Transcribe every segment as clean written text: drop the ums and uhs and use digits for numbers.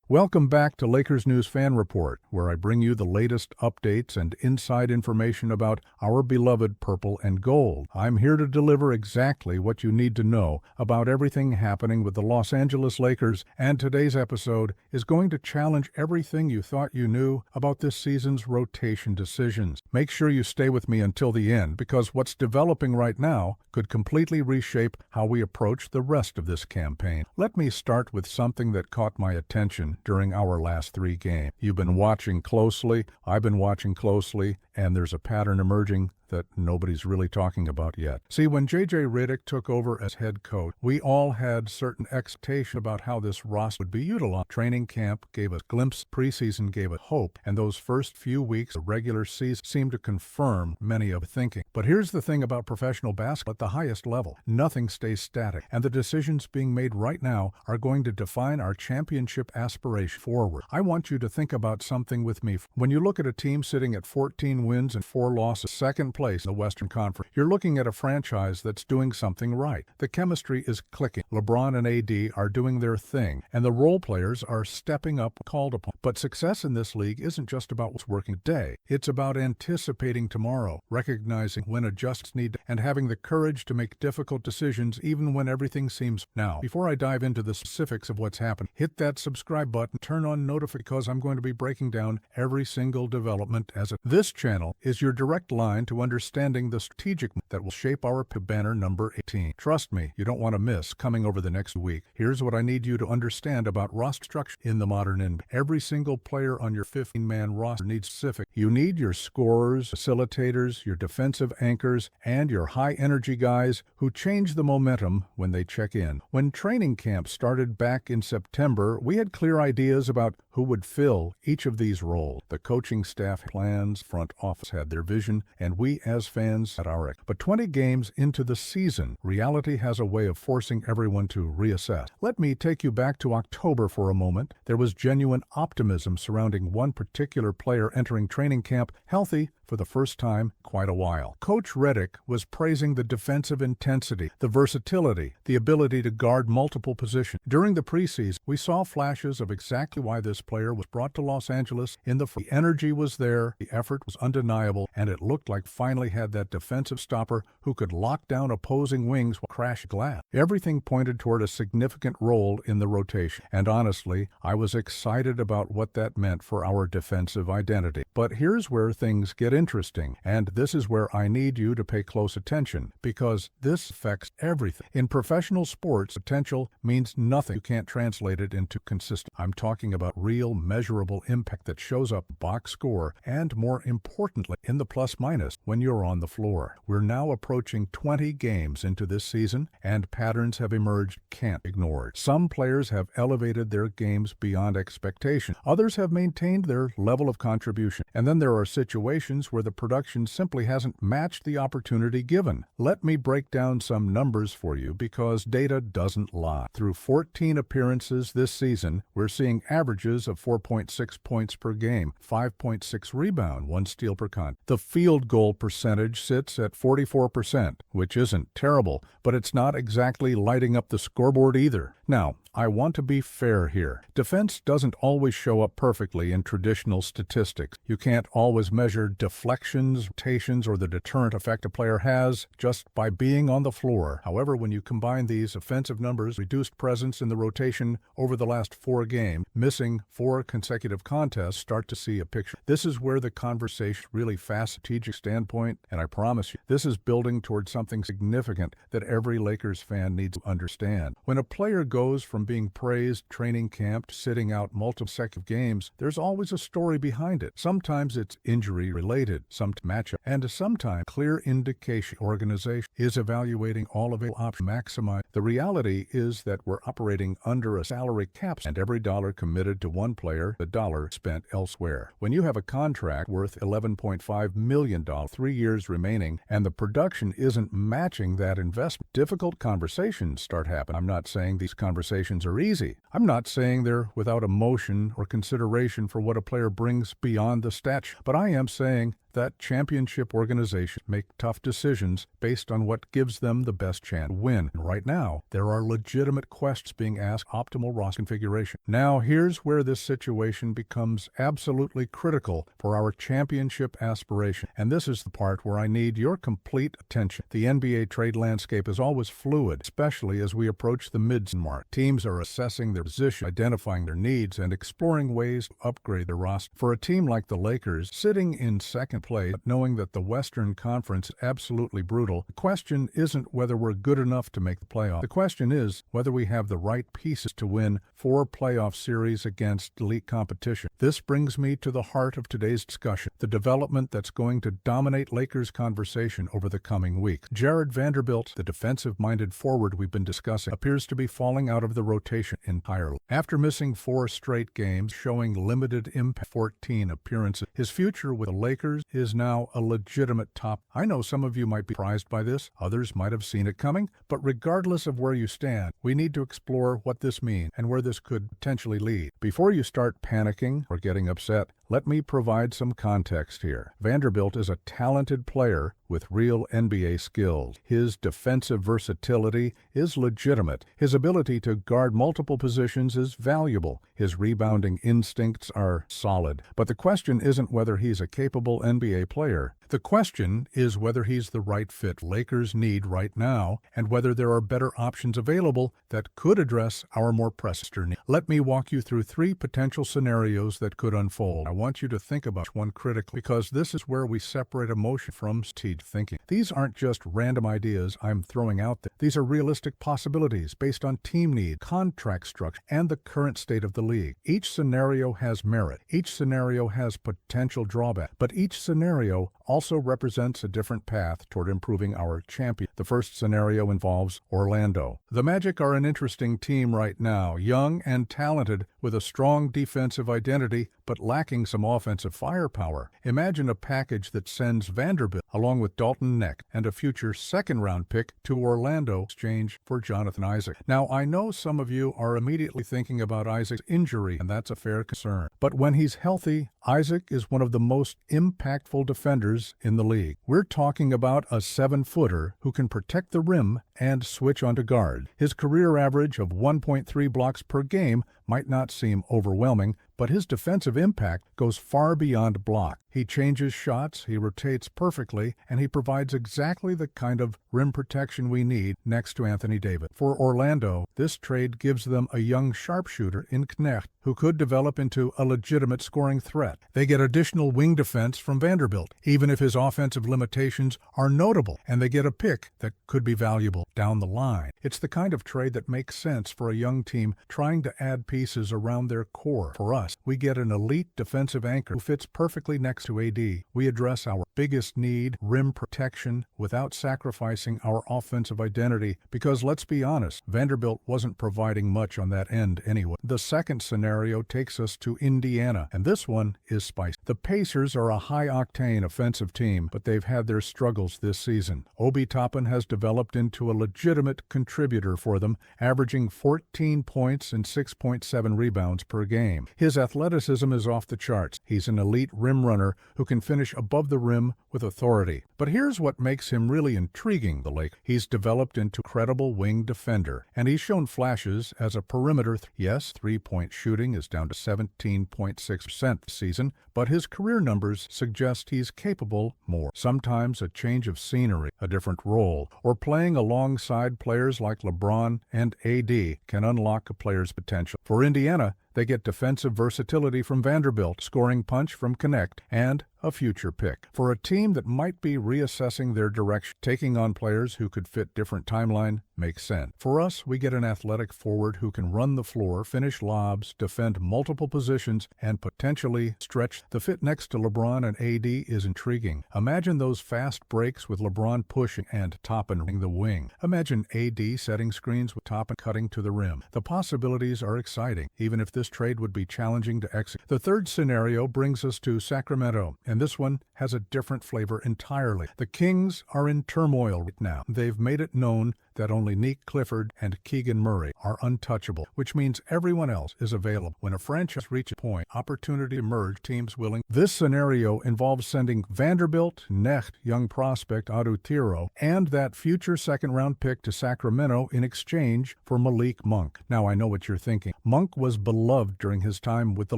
Welcome back to Lakers News Fan Report, where I bring you the latest updates and inside information about our beloved purple and gold. I'm here to deliver exactly what you need to know about everything happening with the Los Angeles Lakers, and today's episode is going to challenge everything you thought you knew about this season's rotation decisions. Make sure you stay with me until the end, because what's developing right now could completely reshape how we approach the rest of this campaign. Let me start with something that caught my attention during our last 3 games. You've been watching closely, I've been watching closely, and there's a pattern emerging that nobody's really talking about yet. See, when J.J. Redick took over as head coach, we all had certain expectation about how this roster would be utilized. Training camp gave us a glimpse, preseason gave us hope, and those first few weeks of regular season seemed to confirm many of the thinking. But here's the thing about professional basketball at the highest level. Nothing stays static, and the decisions being made right now are going to define our championship aspiration forward. I want you to think about something with me. When you look at a team sitting at 14 wins and 4 losses, second place in the Western Conference, you're looking at a franchise that's doing something right. The chemistry is clicking. LeBron and AD are doing their thing, and the role players are stepping up called upon. But success in this league isn't just about what's working today. It's about anticipating tomorrow, recognizing when adjustments need, and having the courage to make difficult decisions even when everything seems. Now, before I dive into the specifics of what's happened, hit that subscribe button, turn on notifications, because I'm going to be breaking down every single development as it. This channel is your direct line to understanding the strategic that will shape our banner number 18. Trust me, you don't want to miss coming over the next week. Here's what I need you to understand about roster structure in the modern NBA. Every single player on your 15-man roster needs specific. You need your scorers, facilitators, your defensive anchors, and your high-energy guys who change the momentum when they check in. When training camp started back in September, we had clear ideas about who would fill each of these roles. The coaching staff plans, front office had their vision, and we as fans had our. But 20 games into the season, reality has a way of forcing everyone to reassess. Let me take you back to October for a moment. There was genuine optimism surrounding one particular player entering training camp healthy for the first time quite a while. Coach Redick was praising the defensive intensity, the versatility, the ability to guard multiple positions. During the preseason, we saw flashes of exactly why this player was brought to Los Angeles in the energy was there, the effort was undeniable, and it looked like finally had that defensive stopper who could lock down opposing wings while crash glass. Everything pointed toward a significant role in the rotation, and honestly, I was excited about what that meant for our defensive identity. But here's where things get interesting, and this is where I need you to pay close attention, because this affects everything. In professional sports, potential means nothing. You can't translate it into consistent. I'm talking about real, measurable impact that shows up box score, and more importantly, in the plus-minus when you're on the floor. We're now approaching 20 games into this season, and patterns have emerged can't be ignored. Some players have elevated their games beyond expectation. Others have maintained their level of contribution. And then there are situations where the production simply hasn't matched the opportunity given. Let me break down some numbers for you, because data doesn't lie. Through 14 appearances this season, we're seeing averages of 4.6 points per game, 5.6 rebound, 1 steal per contest. The field goal percentage sits at 44%, which isn't terrible, but it's not exactly lighting up the scoreboard either. Now, I want to be fair here. Defense doesn't always show up perfectly in traditional statistics. You can't always measure deflections, rotations, or the deterrent effect a player has just by being on the floor. However, when you combine these offensive numbers, reduced presence in the rotation over the last 4 games, missing 4 consecutive contests, start to see a picture. This is where the conversation really fast strategic standpoint, and I promise you, this is building towards something significant that every Lakers fan needs to understand. When a player goes from being praised training camp to sitting out multiple consecutive games, there's always a story behind it. Sometimes it's injury related, some matchup, and sometimes clear indication organization is evaluating all available options to maximize. The reality is that we're operating under a salary cap, and every dollar committed to one player, the dollar spent elsewhere. When you have a contract worth $11.5 million, 3 years remaining, and the production isn't matching that investment, difficult conversations start happening. I'm not saying these conversations are easy. I'm not saying they're without emotion or consideration for what a player brings beyond the stats, but I am saying that championship organizations make tough decisions based on what gives them the best chance to win. And right now, there are legitimate questions being asked optimal roster configuration. Now, here's where this situation becomes absolutely critical for our championship aspiration. And this is the part where I need your complete attention. The NBA trade landscape is always fluid, especially as we approach the mid-season mark. Teams are assessing their position, identifying their needs, and exploring ways to upgrade their roster. For a team like the Lakers, sitting in second place, knowing that the Western Conference is absolutely brutal, the question isn't whether we're good enough to make the playoffs. The question is whether we have the right pieces to win 4 playoff series against elite competition. This brings me to the heart of today's discussion, the development that's going to dominate Lakers conversation over the coming weeks. Jared Vanderbilt, the defensive-minded forward we've been discussing, appears to be falling out of the rotation entirely. After missing 4 straight games, showing limited impact, 14 appearances, his future with the Lakers is now a legitimate top. I know some of you might be surprised by this, others might have seen it coming, but regardless of where you stand, we need to explore what this means and where this could potentially lead. Before you start panicking or getting upset, let me provide some context here. Vanderbilt is a talented player with real NBA skills. His defensive versatility is legitimate. His ability to guard multiple positions is valuable. His rebounding instincts are solid. But the question isn't whether he's a capable NBA player. The question is whether he's the right fit Lakers need right now and whether there are better options available that could address our more pressing needs. Let me walk you through 3 potential scenarios that could unfold. I want you to think about one critically because this is where we separate emotion from strategic thinking. These aren't just random ideas I'm throwing out there. These are realistic possibilities based on team need, contract structure, and the current state of the league. Each scenario has merit. Each scenario has potential drawback, but each scenario also represents a different path toward improving our champion. The first scenario involves Orlando. The Magic are an interesting team right now, young and talented with a strong defensive identity but lacking some offensive firepower. Imagine a package that sends Vanderbilt along with Dalton Neck and a future second-round pick to Orlando in exchange for Jonathan Isaac. Now, I know some of you are immediately thinking about Isaac's injury, and that's a fair concern. But when he's healthy, Isaac is one of the most impactful defenders in the league. We're talking about a 7-footer who can protect the rim and switch onto guard. His career average of 1.3 blocks per game might not seem overwhelming, but his defensive impact goes far beyond block. He changes shots, he rotates perfectly, and he provides exactly the kind of rim protection we need next to Anthony Davis. For Orlando, this trade gives them a young sharpshooter in Knecht who could develop into a legitimate scoring threat. They get additional wing defense from Vanderbilt, even if his offensive limitations are notable, and they get a pick that could be valuable down the line. It's the kind of trade that makes sense for a young team trying to add pieces around their core. For us, we get an elite defensive anchor who fits perfectly next to AD. We address our biggest need, rim protection, without sacrificing our offensive identity, because let's be honest, Vanderbilt wasn't providing much on that end anyway. The second scenario takes us to Indiana, and this one is spicy. The Pacers are a high-octane offensive team, but they've had their struggles this season. Obi Toppin has developed into a legitimate contributor for them, averaging 14 points and 6.7 rebounds per game. His athleticism is off the charts. He's an elite rim runner who can finish above the rim with authority. But here's what makes him really intriguing, the Lakers. He's developed into a credible wing defender, and he's shown flashes as a perimeter. Yes, three-point shooting is down to 17.6% this season, but his career numbers suggest he's capable more. Sometimes a change of scenery, a different role, or playing alongside players like LeBron and AD can unlock a player's potential. For Indiana, they get defensive versatility from Vanderbilt, scoring punch from Knecht, and a future pick. For a team that might be reassessing their direction, taking on players who could fit different timeline makes sense. For us, we get an athletic forward who can run the floor, finish lobs, defend multiple positions, and potentially stretch. The fit next to LeBron and AD is intriguing. Imagine those fast breaks with LeBron pushing and Toppin running the wing. Imagine AD setting screens with Toppin cutting to the rim. The possibilities are exciting, even if this trade would be challenging to execute. The third scenario brings us to Sacramento, and this one has a different flavor entirely. The Kings are in turmoil right now. They've made it known that only Nick Clifford and Keegan Murray are untouchable, which means everyone else is available. When a franchise reaches a point, opportunity emerge, teams willing. This scenario involves sending Vanderbilt, Necht, young prospect Adu Tiro, and that future second-round pick to Sacramento in exchange for Malik Monk. Now I know what you're thinking. Monk was beloved during his time with the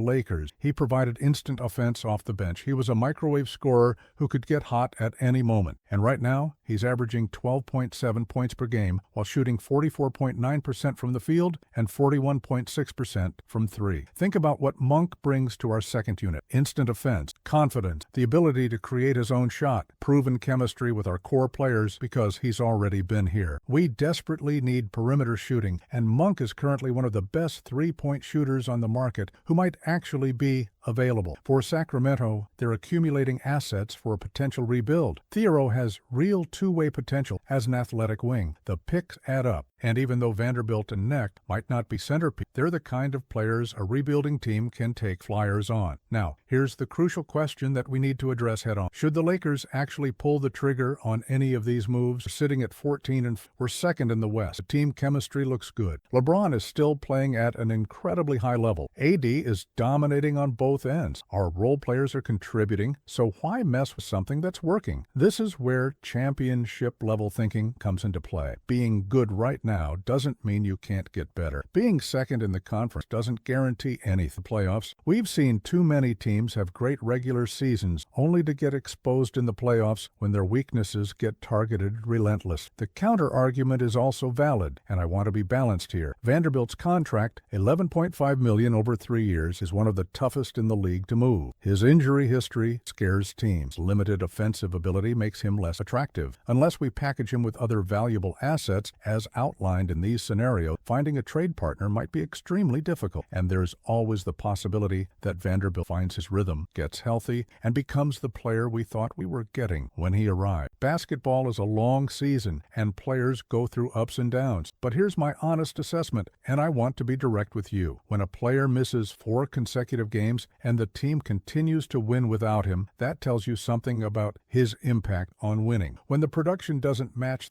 Lakers. He provided instant offense off the bench. He was a microwave scorer who could get hot at any moment. And right now, he's averaging 12.7 points per game while shooting 44.9% from the field and 41.6% from three. Think about what Monk brings to our second unit. Instant offense, confidence, the ability to create his own shot, proven chemistry with our core players because he's already been here. We desperately need perimeter shooting, and Monk is currently one of the best three-point shooters on the market who might actually be available. For Sacramento, they're accumulating assets for a potential rebuild. Theo has real two-way potential as an athletic wing. The picks add up, and even though Vanderbilt and Necht might not be centerpiece, they're the kind of players a rebuilding team can take flyers on. Now, here's the crucial question that we need to address head-on. Should the Lakers actually pull the trigger on any of these moves? Sitting at 14 and we're second in the West. The team chemistry looks good. LeBron is still playing at an incredibly high level. AD is dominating on both ends. Our role players are contributing, so why mess with something that's working? This is where championship-level thinking comes into play. Being good right now doesn't mean you can't get better. Being second in the conference doesn't guarantee anything. Playoffs. We've seen too many teams have great regular seasons only to get exposed in the playoffs when their weaknesses get targeted relentless. The counter-argument is also valid, and I want to be balanced here. Vanderbilt's contract, $11.5 million over 3 years, is one of the toughest in the league to move. His injury history scares teams. Limited offensive ability makes him less attractive. Unless we package him with other valuable assets, as outlined in these scenarios, finding a trade partner might be extremely difficult. And there's always the possibility that Vanderbilt finds his rhythm, gets healthy, and becomes the player we thought we were getting when he arrived. Basketball is a long season, and players go through ups and downs. But here's my honest assessment, and I want to be direct with you. When a player misses 4 consecutive games and the team continues to win without him, that tells you something about his impact on winning. When the production doesn't match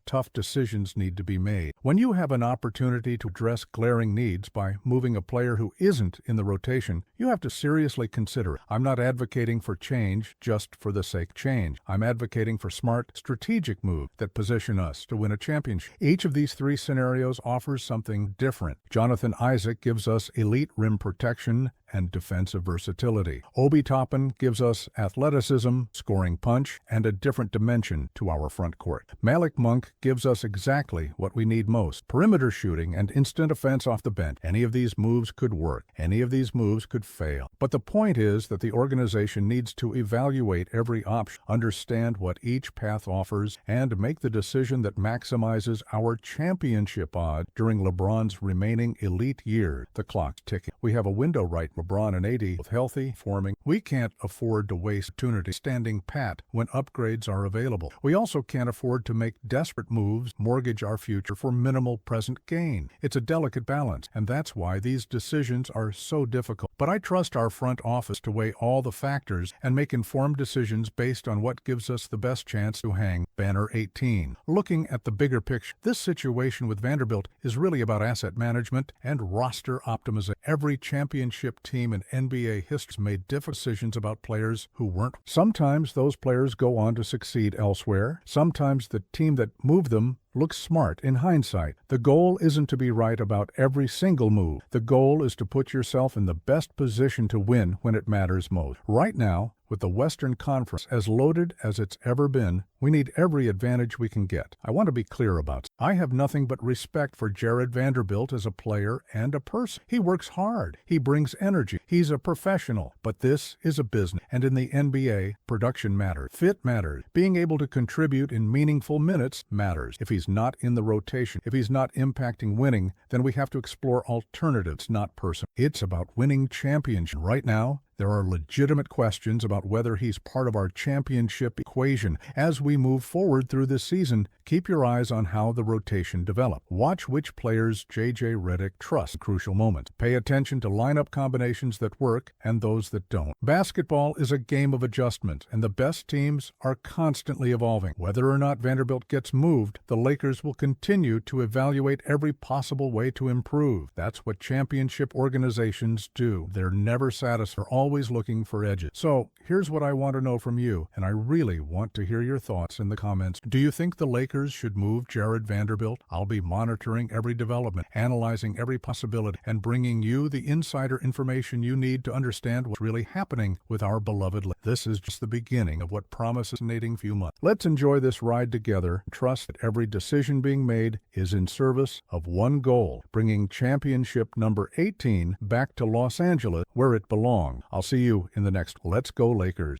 tough decisions need to be made. When you have an opportunity to address glaring needs by moving a player who isn't in the rotation, you have to seriously consider it. I'm not advocating for change just for the sake of change. I'm advocating for smart, strategic moves that position us to win a championship. Each of these 3 scenarios offers something different. Jonathan Isaac gives us elite rim protection and defensive versatility. Obi Toppin gives us athleticism, scoring punch, and a different dimension to our front court. Malik Monk gives us exactly what we need most: perimeter shooting and instant offense off the bench. Any of these moves could work. Any of these moves could fail. But the point is that the organization needs to evaluate every option, understand what each path offers, and make the decision that maximizes our championship odds during LeBron's remaining elite years. The clock's ticking. We have a window right. LeBron and AD both healthy, forming. We can't afford to waste opportunity standing pat when upgrades are available. We also can't afford to make desperate moves, mortgage our future for minimal present gain. It's a delicate balance, and that's why these decisions are so difficult. But I trust our front office to weigh all the factors and make informed decisions based on what gives us the best chance to hang banner 18. Looking at the bigger picture, this situation with Vanderbilt is really about asset management and roster optimization. Every championship team in NBA history has made difficult decisions about players who weren't. Sometimes those players go on to succeed elsewhere. Sometimes the team that moved them looks smart in hindsight. The goal isn't to be right about every single move. The goal is to put yourself in the best position to win when it matters most. Right now, with the Western Conference as loaded as it's ever been, we need every advantage we can get. I want to be clear about it. I have nothing but respect for Jared Vanderbilt as a player and a person. He works hard. He brings energy. He's a professional. But this is a business. And in the NBA, production matters. Fit matters. Being able to contribute in meaningful minutes matters. If he's not in the rotation, if he's not impacting winning, then we have to explore alternatives, not personal. It's about winning championships. Right now, There are legitimate questions about whether he's part of our championship equation. As we move forward through this season, keep your eyes on how the rotation develops. Watch which players J.J. Redick trusts in crucial moments. Pay attention to lineup combinations that work and those that don't. Basketball is a game of adjustment, and the best teams are constantly evolving. Whether or not Vanderbilt gets moved, the Lakers will continue to evaluate every possible way to improve. That's what championship organizations do. They're never satisfied. They're always looking for edges. So, here's what I want to know from you, and I really want to hear your thoughts in the comments. Do you think the Lakers should move Jared Vanderbilt? I'll be monitoring every development, analyzing every possibility, and bringing you the insider information you need to understand what's really happening with our beloved Lakers. This is just the beginning of what promises a fascinating few months. Let's enjoy this ride together. Trust that every decision being made is in service of one goal, bringing championship number 18 back to Los Angeles where it belongs. I'll see you in the next Let's Go Lakers.